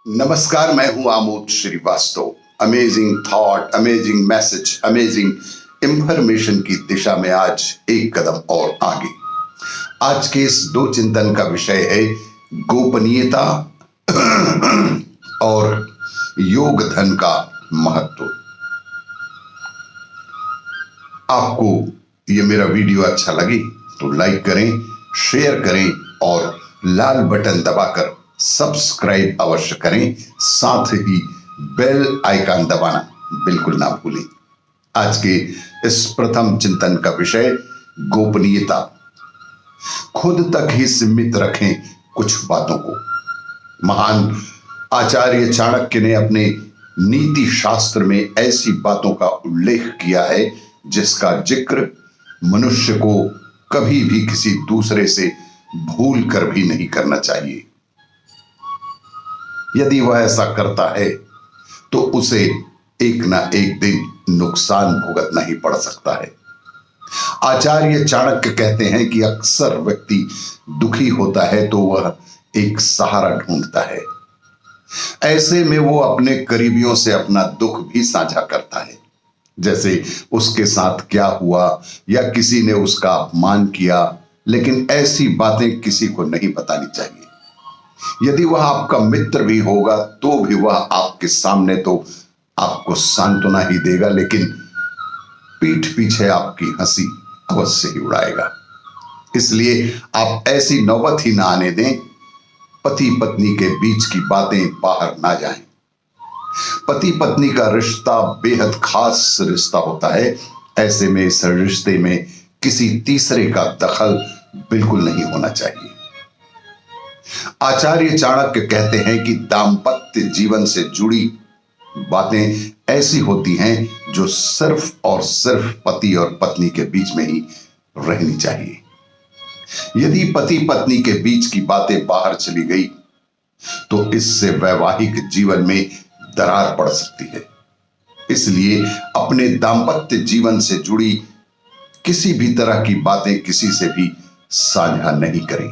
नमस्कार, मैं हूं Amod Srivastava. Amazing thought, amazing message, amazing information की दिशा में आज एक कदम और आगे। आज के इस दो चिंतन का विषय है गोपनीयता और योग धन का महत्व। आपको ये मेरा वीडियो अच्छा लगे तो लाइक करें, शेयर करें और लाल बटन दबाकर सब्सक्राइब अवश्य करें। साथ ही बेल आइकन दबाना बिल्कुल ना भूलें। आज के इस प्रथम चिंतन का विषय गोपनीयता। खुद तक ही सीमित रखें कुछ बातों को। महान आचार्य चाणक्य ने अपने नीति शास्त्र में ऐसी बातों का उल्लेख किया है जिसका जिक्र मनुष्य को कभी भी किसी दूसरे से भूल कर भी नहीं करना चाहिए। यदि वह ऐसा करता है तो उसे एक ना एक दिन नुकसान भुगतना ही पड़ सकता है। आचार्य चाणक्य कहते हैं कि अक्सर व्यक्ति दुखी होता है तो वह एक सहारा ढूंढता है। ऐसे में वो अपने करीबियों से अपना दुख भी साझा करता है, जैसे उसके साथ क्या हुआ या किसी ने उसका अपमान किया। लेकिन ऐसी बातें किसी को नहीं बतानी चाहिए। यदि वह आपका मित्र भी होगा तो भी वह आपके सामने तो आपको सांत्वना ही देगा, लेकिन पीठ पीछे आपकी हंसी अवश्य ही उड़ाएगा। इसलिए आप ऐसी नौबत ही ना आने दें। पति पत्नी के बीच की बातें बाहर ना जाएं। पति पत्नी का रिश्ता बेहद खास रिश्ता होता है। ऐसे में इस रिश्ते में किसी तीसरे का दखल बिल्कुल नहीं होना चाहिए। आचार्य चाणक्य कहते हैं कि दाम्पत्य जीवन से जुड़ी बातें ऐसी होती हैं जो सिर्फ और सिर्फ पति और पत्नी के बीच में ही रहनी चाहिए। यदि पति पत्नी के बीच की बातें बाहर चली गई तो इससे वैवाहिक जीवन में दरार पड़ सकती है। इसलिए अपने दाम्पत्य जीवन से जुड़ी किसी भी तरह की बातें किसी से भी साझा नहीं करें,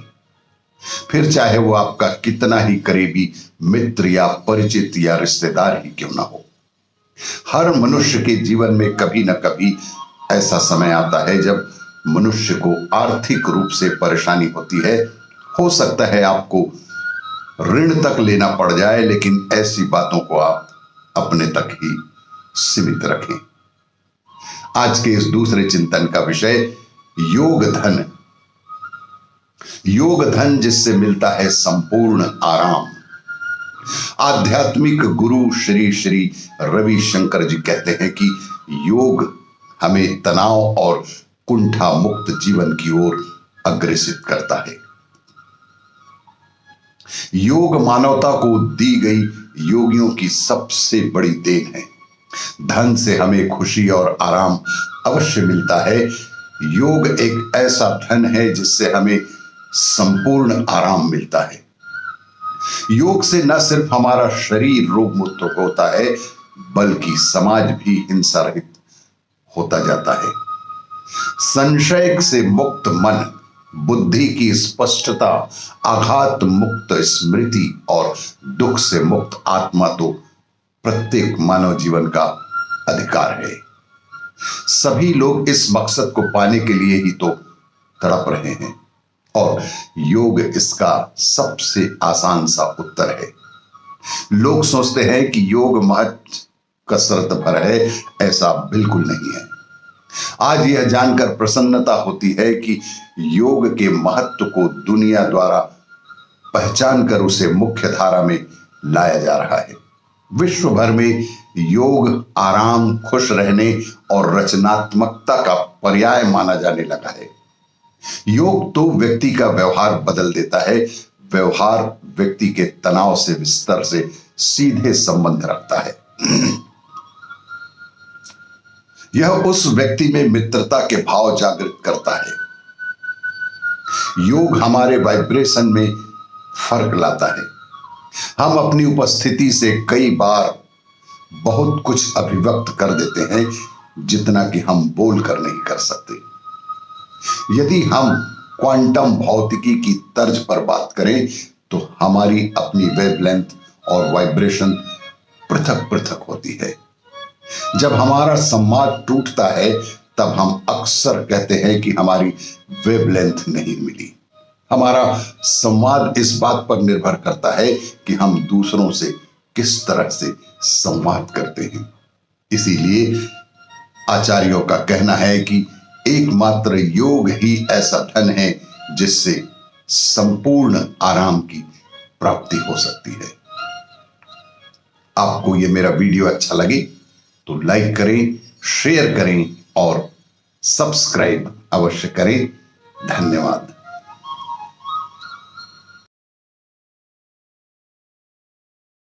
फिर चाहे वो आपका कितना ही करीबी मित्र या परिचित या रिश्तेदार ही क्यों ना हो। हर मनुष्य के जीवन में कभी ना कभी ऐसा समय आता है जब मनुष्य को आर्थिक रूप से परेशानी होती है। हो सकता है आपको ऋण तक लेना पड़ जाए, लेकिन ऐसी बातों को आप अपने तक ही सीमित रखें। आज के इस दूसरे चिंतन का विषय योग धन। योग धन जिससे मिलता है संपूर्ण आराम। आध्यात्मिक गुरु श्री श्री रविशंकर जी कहते हैं कि योग हमें तनाव और कुंठा मुक्त जीवन की ओर अग्रसित करता है। योग मानवता को दी गई योगियों की सबसे बड़ी देन है। धन से हमें खुशी और आराम अवश्य मिलता है। योग एक ऐसा धन है जिससे हमें संपूर्ण आराम मिलता है। योग से न सिर्फ हमारा शरीर रोग मुक्त होता है बल्कि समाज भी हिंसा रहित होता जाता है। संशय से मुक्त मन, बुद्धि की स्पष्टता, आघात मुक्त स्मृति और दुख से मुक्त आत्मा तो प्रत्येक मानव जीवन का अधिकार है। सभी लोग इस मकसद को पाने के लिए ही तो तड़प रहे हैं और योग इसका सबसे आसान सा उत्तर है। लोग सोचते हैं कि योग महज कसरत भर है। ऐसा बिल्कुल नहीं है। आज यह जानकर प्रसन्नता होती है कि योग के महत्व को दुनिया द्वारा पहचान कर उसे मुख्य धारा में लाया जा रहा है। विश्व भर में योग आराम, खुश रहने और रचनात्मकता का पर्याय माना जाने लगा है। योग तो व्यक्ति का व्यवहार बदल देता है। व्यवहार व्यक्ति के तनाव से विस्तर से सीधे संबंध रखता है। यह उस व्यक्ति में मित्रता के भाव जागृत करता है। योग हमारे वाइब्रेशन में फर्क लाता है। हम अपनी उपस्थिति से कई बार बहुत कुछ अभिव्यक्त कर देते हैं जितना कि हम बोल कर नहीं कर सकते। यदि हम क्वांटम भौतिकी की तर्ज पर बात करें तो हमारी अपनी वेवलेंथ और वाइब्रेशन पृथक पृथक होती है। जब हमारा संवाद टूटता है तब हम अक्सर कहते हैं कि हमारी वेवलेंथ नहीं मिली। हमारा संवाद इस बात पर निर्भर करता है कि हम दूसरों से किस तरह से संवाद करते हैं। इसीलिए आचार्यों का कहना है कि एकमात्र योग ही ऐसा धन है जिससे संपूर्ण आराम की प्राप्ति हो सकती है। आपको यह मेरा वीडियो अच्छा लगे तो लाइक करें, शेयर करें और सब्सक्राइब अवश्य करें। धन्यवाद।